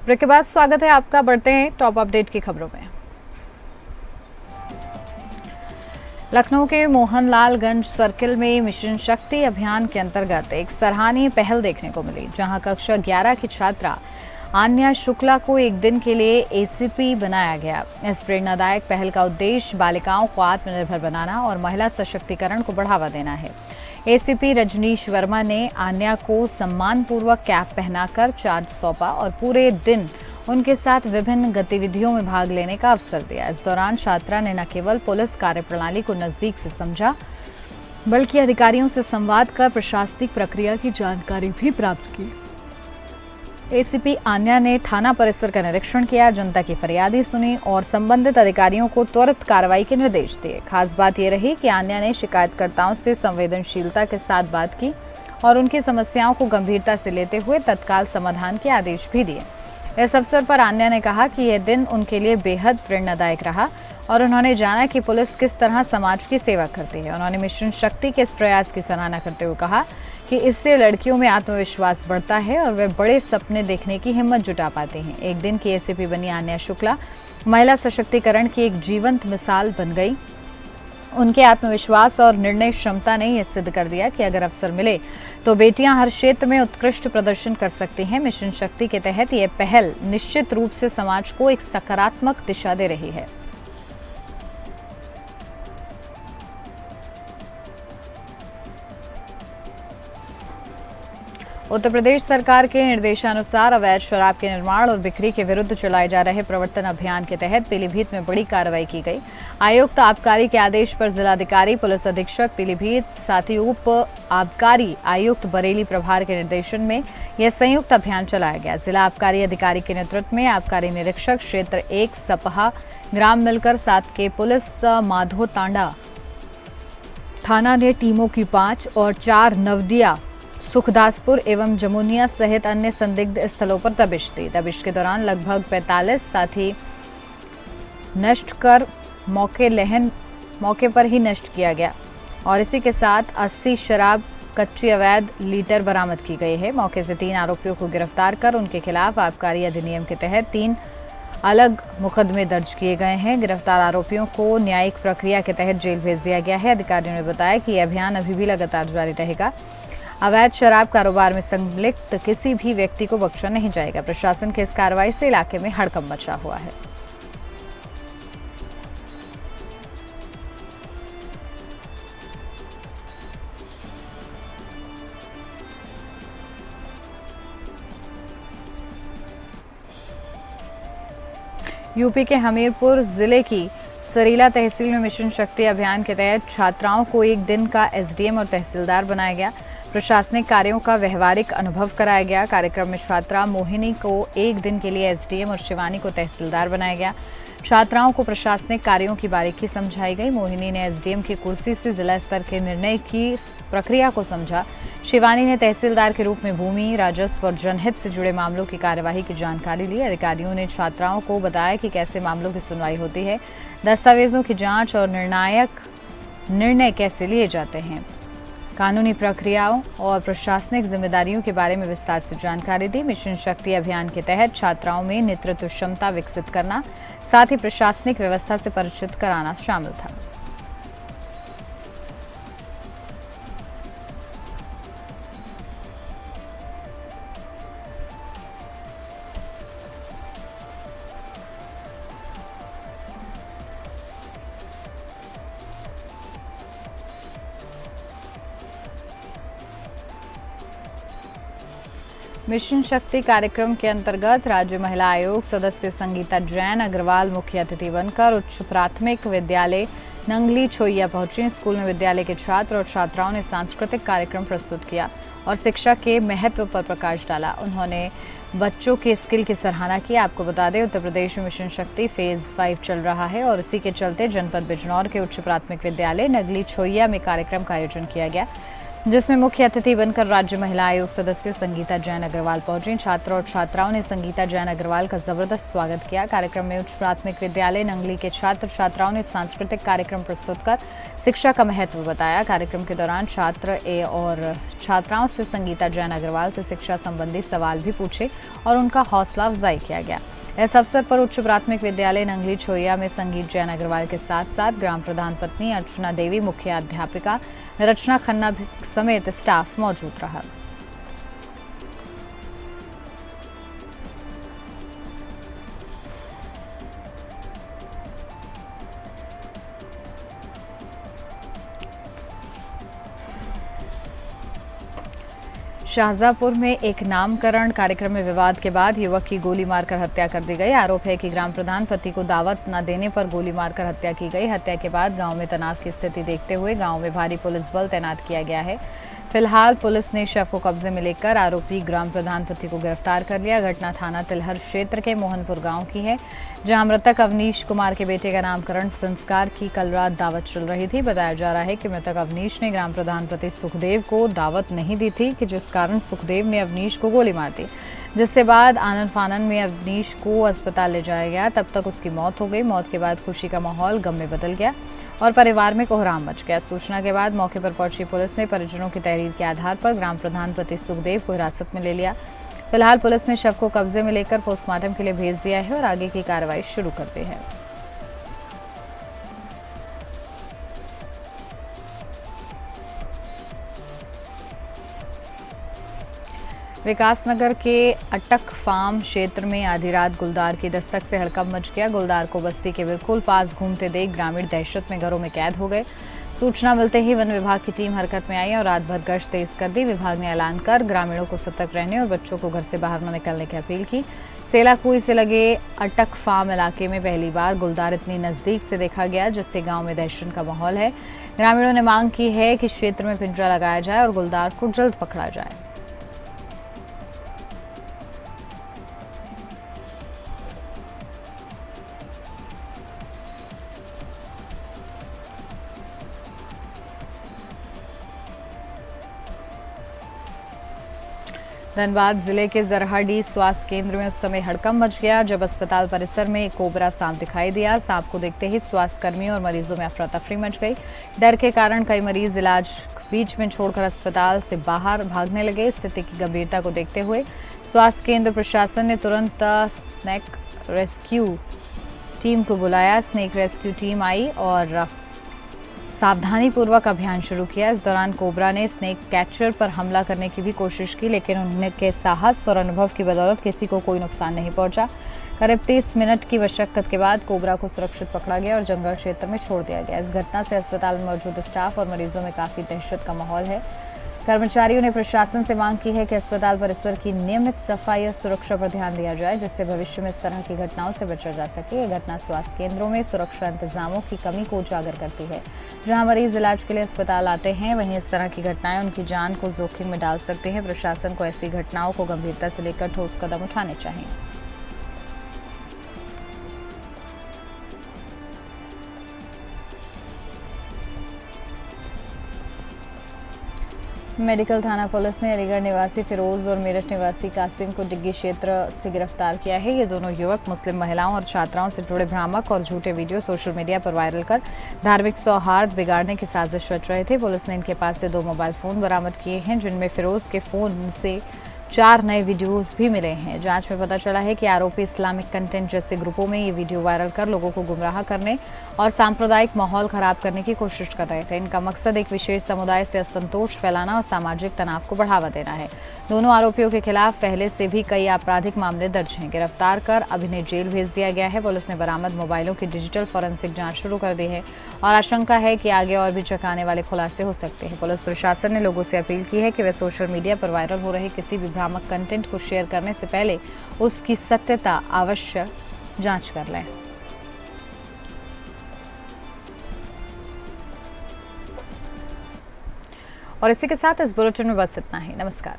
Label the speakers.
Speaker 1: Break के बाद स्वागत है आपका। बढ़ते हैं टॉप अपडेट की खबरों में। लखनऊ के मोहनलालगंज सर्किल में मिशन शक्ति अभियान के अंतर्गत एक सराहनीय पहल देखने को मिली, जहां कक्षा 11 की छात्रा आन्या शुक्ला को एक दिन के लिए एसीपी बनाया गया। इस प्रेरणादायक पहल का उद्देश्य बालिकाओं को आत्मनिर्भर बनाना और महिला सशक्तिकरण को बढ़ावा देना है। एसीपी रजनीश वर्मा ने आन्या को सम्मानपूर्वक कैप पहनाकर चार्ज सौंपा और पूरे दिन उनके साथ विभिन्न गतिविधियों में भाग लेने का अवसर दिया। इस दौरान छात्रा ने न केवल पुलिस कार्यप्रणाली को नजदीक से समझा, बल्कि अधिकारियों से संवाद कर प्रशासनिक प्रक्रिया की जानकारी भी प्राप्त की। एसीपी आन्या ने थाना परिसर का निरीक्षण किया, जनता की फरियादें सुनी और संबंधित अधिकारियों को त्वरित कार्रवाई के निर्देश दिए। खास बात यह रही कि आन्या ने शिकायतकर्ताओं से संवेदनशीलता के साथ बात की और उनकी समस्याओं को गंभीरता से लेते हुए तत्काल समाधान के आदेश भी दिए। इस अवसर पर आन्या ने कहा कि यह दिन उनके लिए बेहद प्रेरणादायक रहा और उन्होंने जाना कि पुलिस किस तरह समाज की सेवा करती है। उन्होंने मिशन शक्ति के इस प्रयास की सराहना करते हुए कहा कि इससे लड़कियों में आत्मविश्वास बढ़ता है और वे बड़े सपने देखने की हिम्मत जुटा पाते हैं। एक दिन की एसीपी बनी आन्या शुक्ला महिला सशक्तिकरण की एक जीवंत मिसाल बन गई। उनके आत्मविश्वास और निर्णय क्षमता ने यह सिद्ध कर दिया कि अगर अवसर मिले तो बेटियां हर क्षेत्र में उत्कृष्ट प्रदर्शन कर सकती हैं। मिशन शक्ति के तहत यह पहल निश्चित रूप से समाज को एक सकारात्मक दिशा दे रही है। उत्तर प्रदेश सरकार के निर्देशानुसार अवैध शराब के निर्माण और बिक्री के विरुद्ध चलाए जा रहे प्रवर्तन अभियान के तहत पीलीभीत में बड़ी कार्रवाई की गई। आयुक्त आबकारी के आदेश पर जिलाधिकारी, पुलिस अधीक्षक पीलीभीत, साथ ही उप आबकारी आयुक्त बरेली प्रभार के निर्देशन में यह संयुक्त अभियान चलाया गया। जिला आबकारी अधिकारी के नेतृत्व में आबकारी निरीक्षक क्षेत्र 1 सपहा, ग्राम मिलकर 7 के पुलिस माधो तांडा थाना ने टीमों की 5 और 4 नवदिया, सुखदासपुर एवं जमुनिया सहित अन्य संदिग्ध स्थलों पर दबिश दी। दबिश के दौरान लगभग 45 साथी नष्ट कर मौके पर ही नष्ट किया गया और इसी के साथ 80 शराब कच्ची अवैध लीटर बरामद की गई है। मौके से 3 आरोपियों को गिरफ्तार कर उनके खिलाफ आबकारी अधिनियम के तहत 3 अलग मुकदमे दर्ज किए गए हैं। गिरफ्तार आरोपियों को न्यायिक प्रक्रिया के तहत जेल भेज दिया गया है। अधिकारियों ने बताया कि यह अभियान अभी भी लगातार जारी रहेगा। अवैध शराब कारोबार में संलिप्त किसी भी व्यक्ति को बख्शा नहीं जाएगा। प्रशासन की इस कार्रवाई से इलाके में हड़कंप मचा हुआ है। यूपी के हमीरपुर जिले की सरीला तहसील में मिशन शक्ति अभियान के तहत छात्राओं को एक दिन का एसडीएम और तहसीलदार बनाया गया। प्रशासनिक कार्यों का व्यवहारिक अनुभव कराया गया। कार्यक्रम में छात्रा मोहिनी को एक दिन के लिए एसडीएम और शिवानी को तहसीलदार बनाया गया। छात्राओं को प्रशासनिक कार्यों की बारीकी समझाई गई। मोहिनी ने एसडीएम की कुर्सी से जिला स्तर के निर्णय की प्रक्रिया को समझा। शिवानी ने तहसीलदार के रूप में भूमि, राजस्व और जनहित से जुड़े मामलों की कार्यवाही की जानकारी ली। अधिकारियों ने छात्राओं को बताया कि कैसे मामलों की सुनवाई होती है, दस्तावेजों की जांच और निर्णायक निर्णय कैसे लिए जाते हैं, कानूनी प्रक्रियाओं और प्रशासनिक जिम्मेदारियों के बारे में विस्तार से जानकारी दी। मिशन शक्ति अभियान के तहत छात्राओं में नेतृत्व क्षमता विकसित करना, साथ ही प्रशासनिक व्यवस्था से परिचित कराना शामिल था। मिशन शक्ति कार्यक्रम के अंतर्गत राज्य महिला आयोग सदस्य संगीता जैन अग्रवाल मुख्य अतिथि बनकर उच्च प्राथमिक विद्यालय नंगली छोइया पहुंची। स्कूल में विद्यालय के छात्र और छात्राओं ने सांस्कृतिक कार्यक्रम प्रस्तुत किया और शिक्षा के महत्व पर प्रकाश डाला। उन्होंने बच्चों के स्किल की सराहना की। आपको बता दें, उत्तर प्रदेश में मिशन शक्ति फेज 5 चल रहा है और इसी के चलते जनपद बिजनौर के उच्च प्राथमिक विद्यालय नगली छोइया में कार्यक्रम का आयोजन किया गया। जिसमें मुख्य अतिथि बनकर राज्य महिला आयोग सदस्य संगीता जैन अग्रवाल पहुंची। छात्र और छात्राओं ने संगीता जैन अग्रवाल का जबरदस्त स्वागत किया। कार्यक्रम में उच्च प्राथमिक विद्यालय नंगली के छात्र छात्राओं ने सांस्कृतिक कार्यक्रम प्रस्तुत कर शिक्षा का महत्व बताया। कार्यक्रम के दौरान छात्र और छात्राओं से संगीता जैन अग्रवाल से शिक्षा संबंधी सवाल भी पूछे और उनका हौसला अफजाई किया गया। इस अवसर पर उच्च प्राथमिक विद्यालय नंगली छोइया में संगीत जैन अग्रवाल के साथ साथ ग्राम प्रधान पत्नी अर्चना देवी, मुख्य अध्यापिका रचना खन्ना समेत स्टाफ मौजूद रहा। शाहजहांपुर में एक नामकरण कार्यक्रम में विवाद के बाद युवक की गोली मारकर हत्या कर दी गई। आरोप है कि ग्राम प्रधान पति को दावत न देने पर गोली मारकर हत्या की गई। हत्या के बाद गांव में तनाव की स्थिति देखते हुए गांव में भारी पुलिस बल तैनात किया गया है। फिलहाल पुलिस ने शव को कब्जे में लेकर आरोपी ग्राम प्रधान पति को गिरफ्तार कर लिया। घटना थाना तिलहर क्षेत्र के मोहनपुर गांव की है, जहां मृतक अवनीश कुमार के बेटे का नामकरण संस्कार की कल रात दावत चल रही थी। बताया जा रहा है कि मृतक अवनीश ने ग्राम प्रधान पति सुखदेव को दावत नहीं दी थी, कि जिस कारण सुखदेव ने अवनीश को गोली मार दी, जिसके बाद आनन फानन में अवनीश को अस्पताल ले जाया गया। तब तक उसकी मौत हो गई। मौत के बाद खुशी का माहौल गम में बदल गया और परिवार में कोहराम मच गया। सूचना के बाद मौके पर पहुंची पुलिस ने परिजनों की तहरीर के आधार पर ग्राम प्रधान पति सुखदेव को हिरासत में ले लिया। फिलहाल पुलिस ने शव को कब्जे में लेकर पोस्टमार्टम के लिए भेज दिया है और आगे की कार्रवाई शुरू कर दी है। विकासनगर के अटक फार्म क्षेत्र में आधी रात गुलदार की दस्तक से हड़कंप मच गया। गुलदार को बस्ती के बिल्कुल पास घूमते देख ग्रामीण दहशत में घरों में कैद हो गए। सूचना मिलते ही वन विभाग की टीम हरकत में आई और रात भर गश्त तेज कर दी। विभाग ने ऐलान कर ग्रामीणों को सतर्क रहने और बच्चों को घर से बाहर न निकलने की अपील की। सेलाकुई से लगे अटक फार्म इलाके में पहली बार गुलदार इतनी नजदीक से देखा गया, जिससे गांव में दहशत का माहौल है। ग्रामीणों ने मांग की है कि क्षेत्र में पिंजरा लगाया जाए और गुलदार को जल्द पकड़ा जाए। धनबाद जिले के जरहाडी स्वास्थ्य केंद्र में उस समय हड़कंप मच गया जब अस्पताल परिसर में एक कोबरा सांप दिखाई दिया। सांप को देखते ही स्वास्थ्य कर्मियों और मरीजों में अफरा तफरी मच गई। डर के कारण कई मरीज इलाज बीच में छोड़कर अस्पताल से बाहर भागने लगे। स्थिति की गंभीरता को देखते हुए स्वास्थ्य केंद्र प्रशासन ने तुरंत स्नेक रेस्क्यू टीम को बुलाया। स्नेक रेस्क्यू टीम आई और सावधानी पूर्वक अभियान शुरू किया। इस दौरान कोबरा ने स्नेक कैचर पर हमला करने की भी कोशिश की, लेकिन उनके साहस और अनुभव की बदौलत किसी को कोई नुकसान नहीं पहुंचा। करीब 30 मिनट की मशक्कत के बाद कोबरा को सुरक्षित पकड़ा गया और जंगल क्षेत्र में छोड़ दिया गया। इस घटना से अस्पताल में मौजूद स्टाफ और मरीजों में काफी दहशत का माहौल है। कर्मचारियों ने प्रशासन से मांग की है कि अस्पताल परिसर की नियमित सफाई और सुरक्षा पर ध्यान दिया जाए, जिससे भविष्य में इस तरह की घटनाओं से बचा जा सके। यह घटना स्वास्थ्य केंद्रों में सुरक्षा इंतजामों की कमी को उजागर करती है। जहां मरीज इलाज के लिए अस्पताल आते हैं, वहीं इस तरह की घटनाएं उनकी जान को जोखिम में डाल सकती हैं। प्रशासन को ऐसी घटनाओं को गंभीरता से लेकर ठोस कदम उठाने चाहिए। मेडिकल थाना पुलिस ने अलीगढ़ निवासी फिरोज और मेरठ निवासी कासिम को डिग्गी क्षेत्र से गिरफ्तार किया है। ये दोनों युवक मुस्लिम महिलाओं और छात्राओं से जुड़े भ्रामक और झूठे वीडियो सोशल मीडिया पर वायरल कर धार्मिक सौहार्द बिगाड़ने की साजिश रच रहे थे। पुलिस ने इनके पास से 2 मोबाइल फोन बरामद किए हैं, जिनमें फिरोज के फोन से 4 नए वीडियोस भी मिले हैं। जांच में पता चला है कि आरोपी इस्लामिक कंटेंट जैसे ग्रुपों में ये वीडियो वायरल कर लोगों को गुमराह करने और सांप्रदायिक माहौल खराब करने की कोशिश कर रहे थे। इनका मकसद एक विशेष समुदाय से असंतोष फैलाना और सामाजिक तनाव को बढ़ावा देना है। दोनों आरोपियों के खिलाफ पहले से भी कई आपराधिक मामले दर्ज हैं। गिरफ्तार कर अब इन्हें जेल भेज दिया गया है। पुलिस ने बरामद मोबाइलों की डिजिटल फॉरेंसिक जांच शुरू कर दी है और आशंका है कि आगे और भी चौंकाने वाले खुलासे हो सकते हैं। पुलिस प्रशासन ने लोगों से अपील की है कि वे सोशल मीडिया पर वायरल हो रहे किसी भी भ्रामक कंटेंट को शेयर करने से पहले उसकी सत्यता अवश्य जांच कर लें। और इसी के साथ इस बुलेटिन में बस इतना ही। नमस्कार।